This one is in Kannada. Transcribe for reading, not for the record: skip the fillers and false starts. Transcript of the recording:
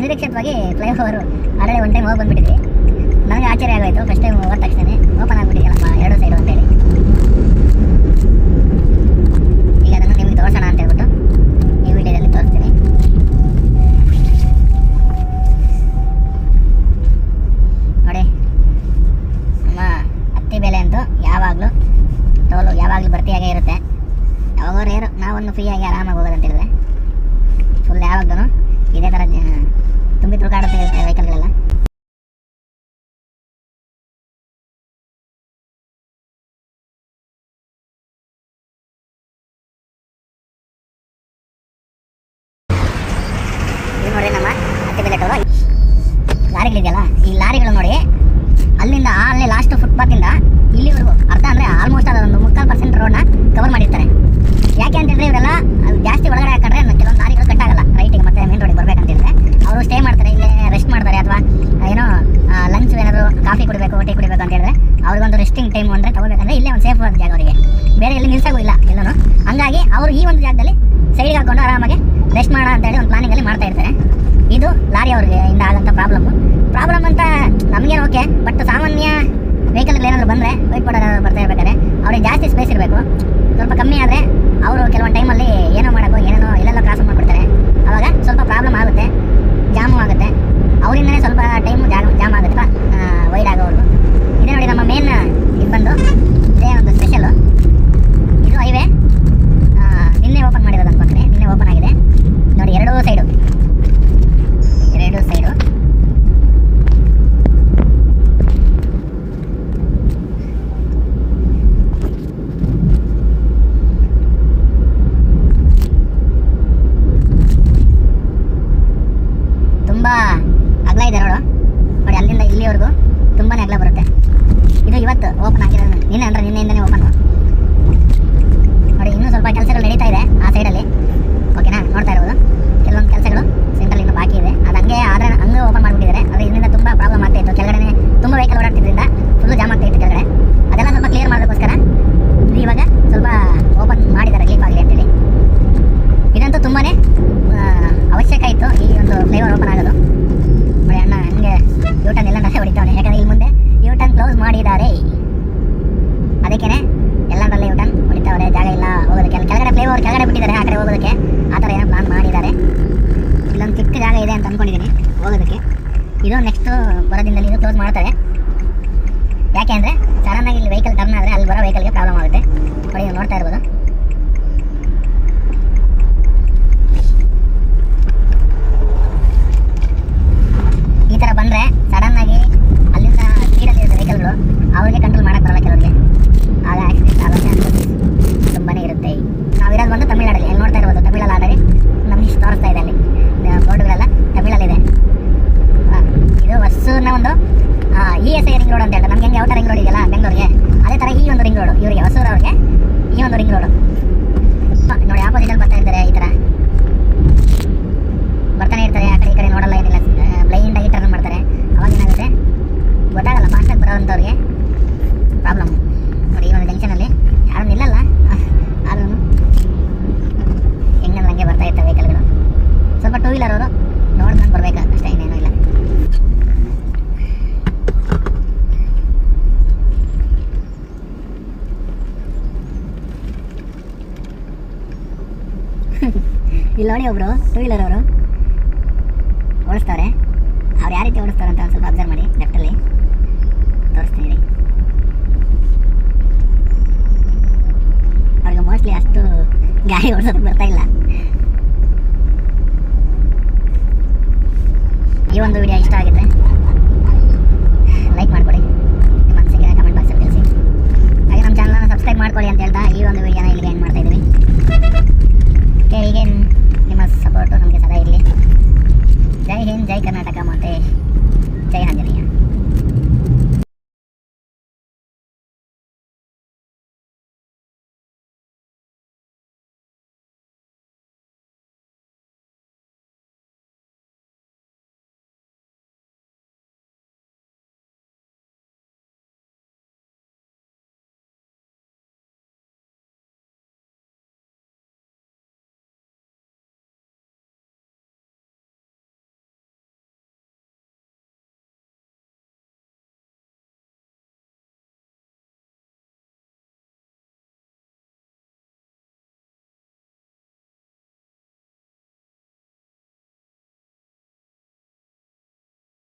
ಅನಿರೀಕ್ಷಿತವಾಗಿ ಫ್ಲೈಓವರ್ ಆಲ್ರೆಡಿ ಒನ್ ಟೈಮ್ ಹೋಗಿ ಬಂದುಬಿಟ್ಟಿದ್ವಿ. ನನಗೆ ಆಶ್ಚರ್ಯ ಆಗೋಯ್ತು ಫಸ್ಟ್ ಟೈಮ್ ಹೋದ ತಕ್ಷಣ ಓಪನ್ ಆಗಿಬಿಟ್ಟಿದೆಯಲ್ಲಪ್ಪ ಎರಡು ಸೈಡು ಅಂತೇಳಿ. ಈಗ ಅದನ್ನು ನಿಮಗೆ ತೋರಿಸೋಣ ಅಂತ ಹೇಳ್ಬಿಟ್ಟು ಈ ವಿಡಿಯೋದಲ್ಲಿ ತೋರಿಸ್ತೀನಿ. ನೋಡಿ ನಮ್ಮ ಹತ್ತಿ ಬೆಲೆ ಅಂತೂ ಯಾವಾಗಲೂ ಟೋಲು ಯಾವಾಗಲೂ ಭರ್ತಿಯಾಗೇ ಇರುತ್ತೆ. ಯಾವಾಗ ರೇರು ನಾವೊಂದು ಫ್ರೀಯಾಗಿ ಆರಾಮಾಗಿ ಹೋಗೋದಂತ ಹೇಳಿದ್ರೆ ಫುಲ್ ಯಾವಾಗ್ಲೂ ಇದೇ ಥರ ತುಂಬಿ ತುಳುಕಾಡುತ್ತೆ ಇರುತ್ತೆ ವೆಹಿಕಲ್ಗಳೆಲ್ಲ. ಇದು ನೋಡಿ ನಮ್ಮ ಹತ್ತಿ ಬೆಲೆ ಟೋಲು ಲಾರಿಗಳಿದೆಯಲ್ಲ, ಈ ಲಾರಿಗಳು ನೋಡಿ ಅಲ್ಲಿಂದ ಅಲ್ಲೇ ಲಾಸ್ಟ್ ಫುಟ್ಪಾತಿಂದ ಇಲ್ಲಿವರೆಗೂ ಅರ್ಧ ಅಂದರೆ ಆಲ್ಮೋಸ್ಟ್ ಅದೊಂದು 3% ರೋಡ್ನ ಕವರ್ ಮಾಡಿರ್ತಾರೆ. ಯಾಕೆ ಅಂತಂದರೆ ಇವರೆಲ್ಲ ಜಾಸ್ತಿ ಒಳಗಡೆ ಹಾಕೊಂಡ್ರೆ ಕೆಲವೊಂದು ಲಾರಿಗಳು ಕಟ್ಟಾಗಲ್ಲ ರೈಟಿಗೆ ಮತ್ತೆ ಮೇನ್ ರೋಡಿಗೆ ಬರ್ಬೇಕಂತಂದರೆ ಅವರು ಸ್ಟೇ ಮಾಡ್ತಾರೆ, ಇಲ್ಲೇ ರೆಸ್ಟ್ ಮಾಡ್ತಾರೆ. ಅಥವಾ ಏನೋ ಲಂಚ್ ಏನಾದರೂ ಕಾಫಿ ಕುಡಿಬೇಕು ಟೀ ಕುಡಿಬೇಕು ಅಂತ ಹೇಳಿದ್ರೆ ಅವ್ರಿಗೊಂದು ರೆಸ್ಟಿಂಗ್ ಟೈಮ್ ಅಂದರೆ ತಗೋಬೇಕಂದ್ರೆ ಇಲ್ಲೇ ಒಂದು ಸೇಫ್ ಆದ ಜಾಗ ಅವರಿಗೆ, ಬೇರೆ ಎಲ್ಲಿ ನಿಲ್ಸಾಗೂ ಇಲ್ಲ ಎಲ್ಲನೂ. ಹಂಗಾಗಿ ಅವರು ಈ ಒಂದು ಜಾಗದಲ್ಲಿ ಸೈಡ್ಗೆ ಹಾಕೊಂಡು ಆರಾಮಾಗಿ ರೆಸ್ಟ್ ಮಾಡೋಣ ಅಂತೇಳಿ ಒಂದು ಪ್ಲಾನಿಂಗಲ್ಲಿ ಮಾಡ್ತಾ ಇರ್ತಾರೆ. ಇದು ಲಾರಿ ಅವ್ರಿಗೆ ಇಂದ ಆಗೋಂಥ ಪ್ರಾಬ್ಲಮ್ ಅಂತ ನಮಗೇನು ಓಕೆ, ಬಟ್ ಸಾಮಾನ್ಯ ವೆಹಿಕಲ್ಗಳು ಏನಾದರೂ ಬಂದರೆ ವೈಟ್ ಬೋರ್ಡ್ ಬರ್ತಾ ಇರ್ಬೇಕಾದ್ರೆ ಅವ್ರಿಗೆ ಜಾಸ್ತಿ ಸ್ಪೇಸ್ ಇರಬೇಕು. ಸ್ವಲ್ಪ ಕಮ್ಮಿ ಆದರೆ ಅವರು ಕೆಲವೊಂದು ಟೈಮಲ್ಲಿ ಏನೋ ಮಾಡೋಕ್ಕೋ ಏನೇನೋ ಎಲ್ಲೆಲ್ಲ ಕ್ರಾಸ್ ಮಾಡಿಬಿಡ್ತಾರೆ. ಆವಾಗ ಸ್ವಲ್ಪ ಪ್ರಾಬ್ಲಮ್ ಆಗುತ್ತೆ, ಜಾಮು ಆಗುತ್ತೆ, ಅವರಿಂದನೇ ಸ್ವಲ್ಪ ಟೈಮು ಜಾಮ್ ಆಗುತ್ತೆ ವೈಡ್ ಆಗೋವರೆಗೂ. ಇದೇ ನೋಡಿ ನಮ್ಮ ಮೇನ್ ಇದು ಬಂದು ಇದೇ ಒಂದು ಸ್ಪೆಷಲು. ಇದು ಹೈವೇ ನಿನ್ನೆ ಓಪನ್ ಮಾಡಿರೋದು ಅನ್ಕೊಂತೀನಿ, ನಿನ್ನೆ ಓಪನ್ ಆಗಿದೆ ನೋಡಿ. ಎರಡೂ ಸೈಡು ತುಂಬ ಅಗಲ ಇದೆ ರೋಡು ನೋಡಿ. ಅಲ್ಲಿಂದ ಇಲ್ಲಿವರೆಗೂ ತುಂಬಾ ಅಗಲ ಬರುತ್ತೆ. ಇದು ಇವತ್ತು ಓಪನ್ ಆಗಿರೋದು, ನಿನ್ನೆಯಿಂದನೇ ಓಪನ್ ನೋಡಿ. ಇನ್ನೂ ಸ್ವಲ್ಪ ಕೆಲಸಗಳು ನಡೀತಾ ಇದೆ ಆ ಸೈಡಲ್ಲಿ, ಓಕೆನಾ? ನೋಡ್ತಾ ಇರ್ಬೋದು ಕೆಲವೊಂದು ಕೆಲಸಗಳು ಸೆಂಟ್ರಲ್ ಇನ್ನೂ ಬಾಕಿ ಇದೆ. ಅದು ಹಂಗೆ ಓಪನ್ ಮಾಡಿಬಿಟ್ಟಿದ್ದಾರೆ. ಆದರೆ ಇದರಿಂದ ತುಂಬ ಪ್ರಾಬ್ಲಮ್ ಆಗ್ತಾ ಇತ್ತು, ಕೆಳಗಡೆ ತುಂಬ ವೆಹಿಕಲ್ ಓಡಾಡ್ತಿದ್ರಿಂದ ಫುಲ್ಲು ಜಾಮ್ ಆಗ್ತಾ ಇತ್ತು ಕೆಳಗಡೆ. ಅದೆಲ್ಲ ಸ್ವಲ್ಪ ಕ್ಲಿಯರ್ ಮಾಡೋದಕ್ಕೋಸ್ಕರ ಇವಾಗ ಸ್ವಲ್ಪ ಓಪನ್ ಮಾಡಿದ್ದಾರೆ ರಿಲೀಫ್ ಆಗಲಿ ಅಂತೇಳಿ. ಇದಂತೂ ತುಂಬಾ ಅವಶ್ಯಕ ಇತ್ತು ಈ ಒಂದು ಫ್ಲೈಓವರ್ ಓಪನ್ ಆಗೋದು ನೋಡಿ. ಅಣ್ಣ ಹಂಗೆ ಯೂಟರ್ನ್ ಎಲ್ಲ ಹೊಡಿತಾವನೆ, ಯಾಕಂದರೆ ಇಲ್ಲಿ ಮುಂದೆ ಯೂಟರ್ನ್ ಕ್ಲೋಸ್ ಮಾಡಿದ್ದಾರೆ, ಅದಕ್ಕೇ ಎಲ್ಲದರಲ್ಲೇ ಯೂಟರ್ನ್ ಹೊಡಿತಾವ್ರೆ. ಜಾಗ ಇಲ್ಲ ಹೋಗೋದಕ್ಕೆ, ಕೆಳಗಡೆ ಫ್ಲೈಓವರ್ ಕೆಳಗಡೆ ಬಿಟ್ಟಿದ್ದಾರೆ ಆ ಕಡೆ ಹೋಗೋದಕ್ಕೆ, ಆ ಥರ ಏನೋ ಪ್ಲಾನ್ ಮಾಡಿದ್ದಾರೆ. ಇಲ್ಲೊಂದು ಚಿಕ್ಕ ಜಾಗ ಇದೆ ಅಂತ ಅಂದ್ಕೊಂಡಿದ್ದೀನಿ ಹೋಗೋದಕ್ಕೆ. ಇದು ನೆಕ್ಸ್ಟು ಬರೋ ದಿನದಲ್ಲಿ ಇದು ಕ್ಲೋಸ್ ಮಾಡ್ತಾರೆ. ಯಾಕೆ ಅಂದರೆ ಸಡನ್ನಾಗಿ ಇಲ್ಲಿ ವೆಹಿಕಲ್ ಟರ್ನ್ ಆದರೆ ಅಲ್ಲಿ ಬರೋ ವೆಹಿಕಲ್ಗೆ ಪ್ರಾಬ್ಲಮ್ ಆಗುತ್ತೆ ನೋಡಿ. ನೋಡ್ತಾ ಇರ್ಬೋದು ಈ ಥರ ಬಂದರೆ ಸಡನ್ನಾಗಿ ಅಲ್ಲಿಂದ ಸ್ಪೀಡಲ್ಲಿ ಇರುತ್ತೆ ವೆಹಿಕಲ್ಗಳು, ಅವ್ರಿಗೆ ಕಂಟ್ರೋಲ್ ಮಾಡೋಕ್ಕೆ ಬರಲ್ಲ ಕೆಲವರಿಗೆ, ಆಗ ಆಕ್ಸಿಡೆಂಟ್ ಆಗೋ ಚಾನ್ಸಸ್ ತುಂಬಾ ಇರುತ್ತೆ. ನಾವಿರೋದು ಬಂದು ತಮಿಳ್ನಾಡಲ್ಲಿ, ಎಲ್ಲಿ ನೋಡ್ತಾ ಇರ್ಬೋದು ತಮಿಳಲ್ಲಿ ಆಲ್ರೆಡಿ ನಮಗೆ ತೋರಿಸ್ತಾ ಇದೆ, ಅಲ್ಲಿ ಬೋರ್ಡ್ಗಳೆಲ್ಲ ತಮಿಳಲ್ಲಿದೆ. ಇದು ಹೊಸೂರಿನ ಒಂದು ESI ರಿಂಗ್ ರೋಡ್ ಅಂತ ಹೇಳ್ತಾರೆ. ನಮ್ಗೆ ಹೆಂಗೆ ಔಟರ್ ರಿಂಗ್ ರೋಡ್ ಇದೆಯಲ್ಲ ಬೆಂಗಳೂರಿಗೆ, ಅದೇ ಥರ ಈ ಒಂದು ರಿಂಗ್ ರೋಡು ಇವರಿಗೆ ಹೊಸೂರು ಅವ್ರಿಗೆ ಈ ಒಂದು ರಿಂಗ್ ರೋಡು ನೋಡಿ. ಆಪೋಸಿಟಲ್ಲಿ ಬರ್ತಾ ಇರ್ತಾರೆ, ಈ ಥರ ಬರ್ತಾನೆ ಇರ್ತಾರೆ, ಆ ಕಡೆ ಈ ಕಡೆ ನೋಡಲ್ಲ, ಏನಿಲ್ಲ, ಬ್ಲೈಂಡಾಗಿ ಟರ್ನ್ ಮಾಡ್ತಾರೆ. ಅವಾಗ ಏನಾಗುತ್ತೆ ಗೊತ್ತಾಗಲ್ಲ, ಫಾಸ್ಟಾಗಿ ಬರೋವಂಥವ್ರಿಗೆ ಪ್ರಾಬ್ಲಮ್ ನೋಡಿ. ಈ ಒಂದು ಜಂಕ್ಷನಲ್ಲಿ ಯಾರು ನಿಲ್ಲಲ್ಲ, ಆದ್ರೂ ಹೆಂಗಂದ್ರೆ ಹಂಗೆ ಬರ್ತಾ ಇರ್ತವೆ ವೆಹಿಕಲ್ಗಳು. ಸ್ವಲ್ಪ ಟೂ ವೀಲರ್ ಅವರು ನೋಡ್ಕೊಂಡು ಬರ್ಬೇಕು ಅಷ್ಟೇ, ಇನ್ನೇನೂ ಇಲ್ಲ. ಇಲ್ಲಿ ನೋಡಿ ಒಬ್ಬರು ಟೂ ವೀಲರ್ ಅವರು ಓಡಿಸ್ತಾರೆ. ಅವ್ರು ಯಾವ ರೀತಿ ಓಡಿಸ್ತಾರೆ ಅಂತ ಒಂದು ಸ್ವಲ್ಪ ಅಬ್ಸರ್ವ್ ಮಾಡಿ, ಲೆಫ್ಟಲ್ಲಿ ತೋರಿಸ್ತೀನಿ. ಅವ್ರಿಗೆ ಮೋಸ್ಟ್ಲಿ ಅಷ್ಟು ಗಾಡಿ ಓಡಿಸೋದಕ್ಕೆ ಬರ್ತಾ ಇಲ್ಲ. ಈ ಒಂದು ವಿಡಿಯೋ ಇಷ್ಟ ಆಗಿದ್ರೆ ಲೈಕ್ ಮಾಡಿಕೊಡಿ, ನಿಮ್ಮ ಅನಿಸಿಕೆ ಕಮೆಂಟ್ ಬಾಕ್ಸಲ್ಲಿ ತಿಳಿಸಿ. ಹಾಗೆ ನಮ್ಮ ಚಾನಲ್ನ ಸಬ್ಸ್ಕ್ರೈಬ್ ಮಾಡ್ಕೊಳ್ಳಿ ಅಂತ ಹೇಳ್ತಾ ಈ ಒಂದು ವಿಡಿಯೋನ ಇಲ್ಲಿಗೆ ಎಂಡ್ ಮಾಡ್ತಾ ಇದ್ದೀವಿ. ಹೀಗೆ